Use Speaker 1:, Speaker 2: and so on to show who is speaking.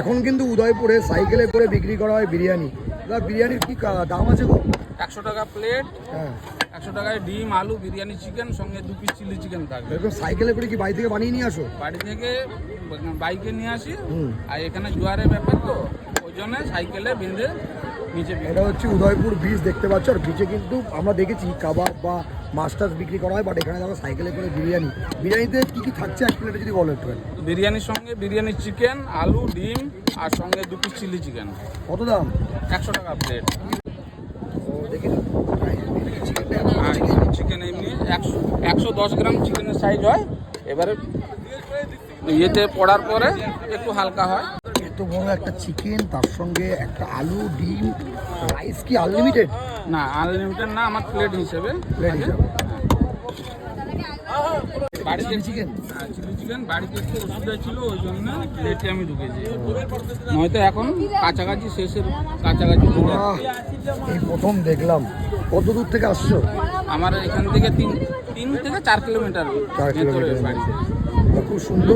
Speaker 1: এখন কিন্তু উদয়পুরে সাইকেলে করে বিক্রি করা হয় বিরিয়ানি। বিরিয়ানির কি দাম আছে গো?
Speaker 2: 100 টাকা প্লেট।
Speaker 1: হ্যাঁ,
Speaker 2: 100 টাকায় ডিম, আলু, বিরিয়ানি, চিকেন, সঙ্গে 2 পিস চিলি চিকেন থাকবে।
Speaker 1: এরকম সাইকেলে করে কি বাড়ি থেকে বানিয়ে নিয়ে আসো?
Speaker 2: বাড়ি থেকে বাইকে নিয়ে আসি, আর এখানে জোয়ারের ব্যাপার তো ওই জন্য সাইকেলে বেঁধে নিচে।
Speaker 1: এটা হচ্ছে উদয়পুর ব্রিজ দেখতে পাচ্ছ, আর ব্রিজে কিন্তু আমরা দেখেছি কাবাব বা মাছ টাছ বিক্রি করা হয়, বাট এখানে দেখো সাইকেলে করে বিরিয়ানি। বিরিয়ানিতে কি কি থাকছে এক প্লেটে যদি বলো একটু।
Speaker 2: বিরিয়ানির সঙ্গে বিরিয়ানি, চিকেন, আলু, ডিম আর সঙ্গে 2 পিস চিলি চিকেন।
Speaker 1: কত দাম?
Speaker 2: 100 টাকা প্লেট।
Speaker 1: দেখি
Speaker 2: চিকেন এমনি 110 গ্রাম চিকেনের সাইজ হয়। এবারে ইয়েতে পড়ার পরে একটু হালকা হয়।
Speaker 1: এত বড় একটা চিকেন, তার সঙ্গে একটা আলু, ডিম, রাইস কি আনলিমিটেড?
Speaker 2: না, আনলিমিটেড না, আমার প্লেট হিসেবে।
Speaker 1: প্লেট হিসাবে
Speaker 2: বাড়িতে
Speaker 1: চিকেন,
Speaker 2: চিলি চিকেন বাড়িতে একটু অসুবিধা ছিল, ওই জন্য প্লেটে আমি ঢুকেছি। নয়তো এখন কাছাকাছি শেষের কাছাকাছি চলে আসছে।
Speaker 1: এই প্রথম দেখলাম। কত দূর থেকে আসছো?
Speaker 2: আমার এখান থেকে 3 থেকে 4 কিলোমিটার
Speaker 1: 4 কিলোমিটার
Speaker 2: বাড়ি।
Speaker 1: খুব সুন্দর।